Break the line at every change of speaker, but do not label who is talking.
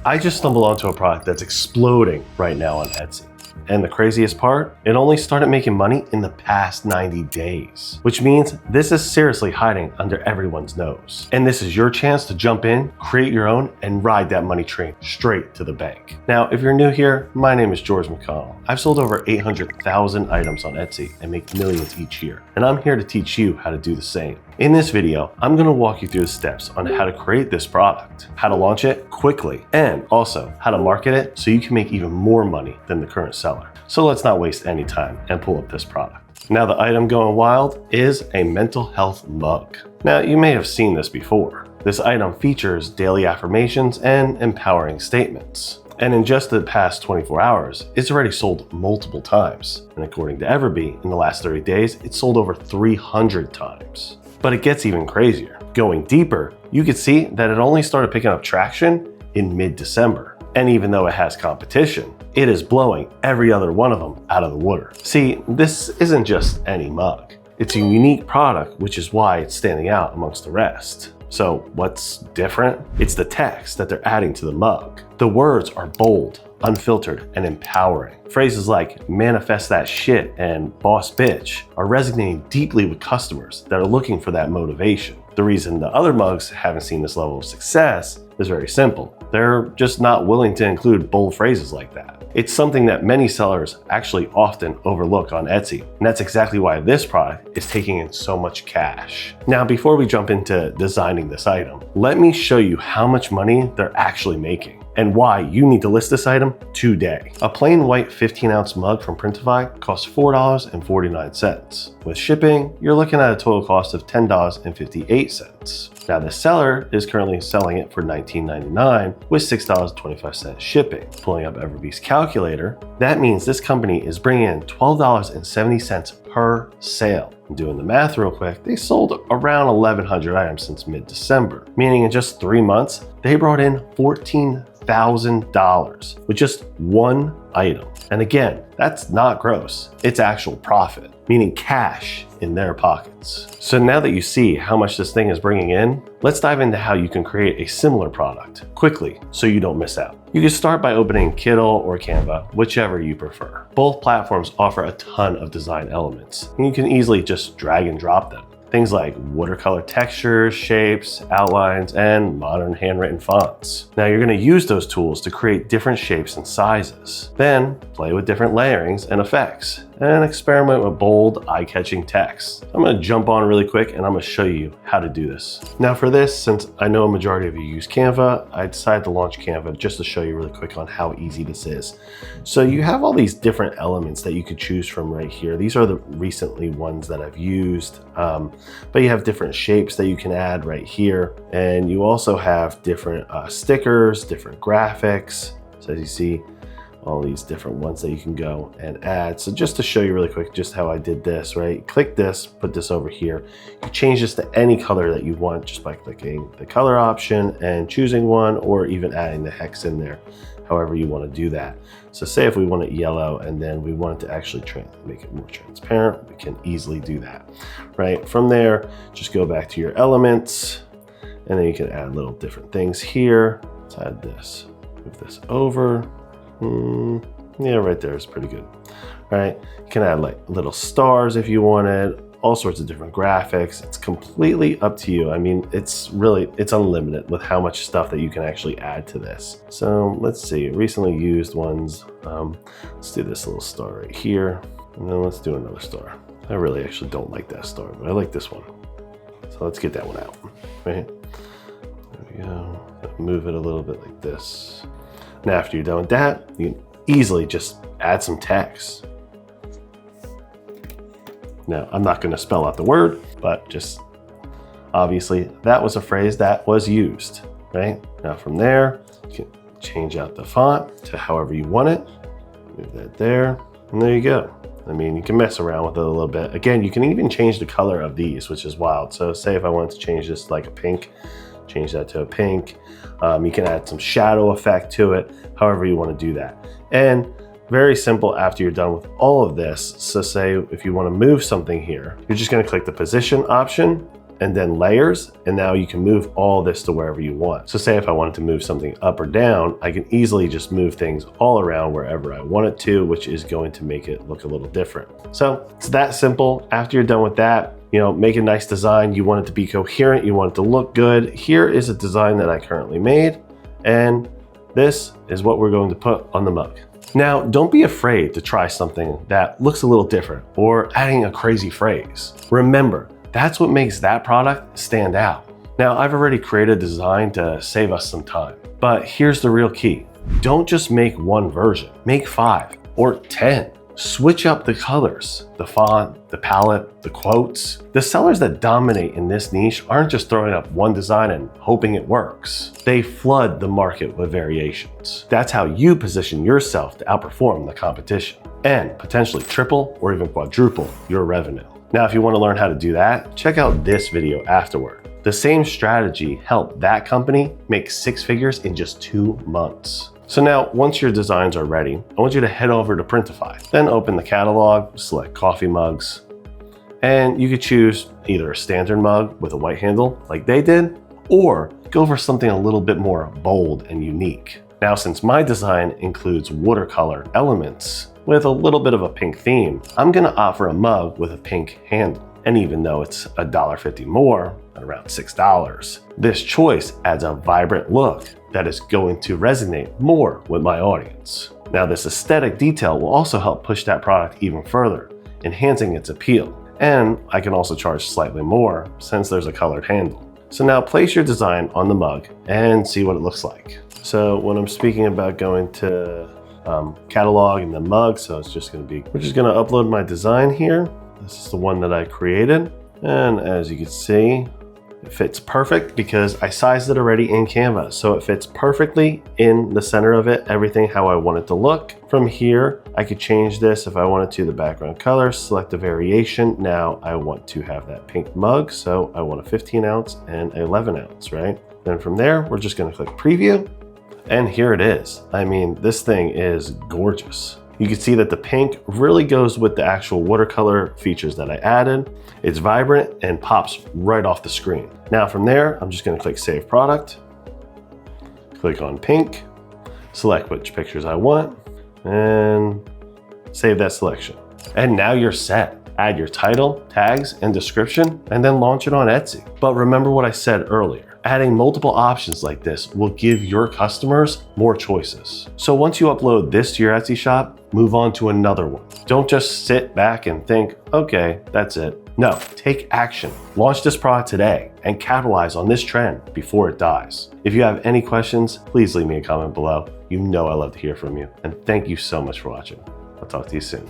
I just stumbled onto a product that's exploding right now on Etsy. And the craziest part, it only started making money in the past 90 days, which means this is seriously hiding under everyone's nose. And this is your chance to jump in, create your own, and ride that money train straight to the bank. Now, if you're new here, my name is George McConnell. I've sold over 800,000 items on Etsy and make millions each year. And I'm here to teach you how to do the same. In this video, I'm going to walk you through the steps on how to create this product, how to launch it quickly, and also how to market it so you can make even more money than the current seller. So let's not waste any time and pull up this product. Now, the item going wild is a mental health mug. Now, you may have seen this before. This item features daily affirmations and empowering statements. And in just the past 24 hours, it's already sold multiple times. And according to Everbee, in the last 30 days, it's sold over 300 times. But it gets even crazier. Going deeper, you can see that it only started picking up traction in mid-December. And even though it has competition, it is blowing every other one of them out of the water. See, this isn't just any mug. It's a unique product, which is why it's standing out amongst the rest. So what's different? It's the text that they're adding to the mug. The words are bold, unfiltered, and empowering. Phrases like manifest that shit and boss bitch are resonating deeply with customers that are looking for that motivation. The reason the other mugs haven't seen this level of success is very simple. They're just not willing to include bold phrases like that. It's something that many sellers actually often overlook on Etsy, and that's exactly why this product is taking in so much cash. Now, before we jump into designing this item, let me show you how much money they're actually making and why you need to list this item today. A plain white 15-ounce mug from Printify costs $4.49. With shipping, you're looking at a total cost of $10.58. Now, the seller is currently selling it for $19.99 with $6.25 shipping. Pulling up Everbee's calculator, that means this company is bringing in $12.70 per sale. Doing the math real quick, they sold around 1,100 items since mid-December, meaning in just 3 months, they brought in $14,000 with just one item. And again, that's not gross, it's actual profit, meaning cash in their pockets. So now that you see how much this thing is bringing in, let's dive into how you can create a similar product quickly so you don't miss out. You can start by opening Kindle or Canva, whichever you prefer. Both platforms offer a ton of design elements, and you can easily just drag and drop them. Things like watercolor textures, shapes, outlines, and modern handwritten fonts. Now you're going to use those tools to create different shapes and sizes. Then play with different layerings and effects, and experiment with bold, eye-catching text. I'm going to jump on really quick and I'm going to show you how to do this. Now for this, since I know a majority of you use Canva, I decided to launch Canva just to show you really quick on how easy this is. So you have all these different elements that you could choose from right here. These are the recently ones that I've used, but you have different shapes that you can add right here. And you also have different stickers, different graphics. So as you see, all these different ones that you can go and add. So just to show you really quick just how I did this, right? Click this, put this over here. You change this to any color that you want just by clicking the color option and choosing one, or even adding the hex in there, however you want to do that. So say if we want it yellow and then we want it to actually make it more transparent, we can easily do that, right? From there, just go back to your elements, and then you can add little different things here. Let's add this, move this over. Yeah, right there is pretty good. All right, you can add like little stars if you wanted, all sorts of different graphics. It's completely up to you. I mean, it's unlimited with how much stuff that you can actually add to this. So let's see, recently used ones. Let's do this little star right here, and then let's do another star. I really actually don't like that star, but I like this one. So let's get that one out, right? There we go. Move it a little bit like this. Now, after you're done with that, you can easily just add some text. Now, I'm not going to spell out the word, but just obviously that was a phrase that was used, right? Now from there, you can change out the font to however you want it. Move that there, and there you go. I mean, you can mess around with it a little bit. Again, you can even change the color of these, which is wild. So say if I wanted to change this to like a pink, change that to a pink. You can add some shadow effect to it, however you want to do that. And very simple after you're done with all of this. So say if you want to move something here, you're just going to click the position option and then layers, and now you can move all this to wherever you want. So say if I wanted to move something up or down, I can easily just move things all around wherever I want it to, which is going to make it look a little different. So it's that simple. After you're done with that, make a nice design. You want it to be coherent, you want it to look good. Here is a design that I currently made, and this is what we're going to put on the mug. Now, don't be afraid to try something that looks a little different or adding a crazy phrase. Remember, that's what makes that product stand out. Now, I've already created a design to save us some time, but here's the real key. Don't just make one version, make 5 or 10. Switch up the colors, the font, the palette, the quotes. The sellers that dominate in this niche aren't just throwing up one design and hoping it works. They flood the market with variations. That's how you position yourself to outperform the competition and potentially triple or even quadruple your revenue. Now, if you want to learn how to do that, check out this video afterward. The same strategy helped that company make 6 figures in just 2 months. So now, once your designs are ready, I want you to head over to Printify. Then open the catalog, select coffee mugs, and you could choose either a standard mug with a white handle like they did, or go for something a little bit more bold and unique. Now, since my design includes watercolor elements with a little bit of a pink theme, I'm gonna offer a mug with a pink handle. And even though it's $1.50 more, at around $6, this choice adds a vibrant look that is going to resonate more with my audience. Now, this aesthetic detail will also help push that product even further, enhancing its appeal. And I can also charge slightly more since there's a colored handle. So now place your design on the mug and see what it looks like. So when I'm speaking about going to catalog and the mug, so it's just gonna be, we're just gonna upload my design here. This is the one that I created. And as you can see, it fits perfect because I sized it already in Canva. So it fits perfectly in the center of it, everything how I want it to look. From here, I could change this if I wanted to, the background color, select a variation. Now I want to have that pink mug. So I want a 15 ounce and 11 ounce, right? Then from there, we're just gonna click preview. And here it is. I mean, this thing is gorgeous. You can see that the pink really goes with the actual watercolor features that I added. It's vibrant and pops right off the screen. Now from there, I'm just gonna click Save Product, click on pink, select which pictures I want, and save that selection. And now you're set. Add your title, tags, and description, and then launch it on Etsy. But remember what I said earlier. Adding multiple options like this will give your customers more choices. So once you upload this to your Etsy shop, move on to another one. Don't just sit back and think, okay, that's it. No, take action. Launch this product today and capitalize on this trend before it dies. If you have any questions, please leave me a comment below. You know I love to hear from you. And thank you so much for watching. I'll talk to you soon.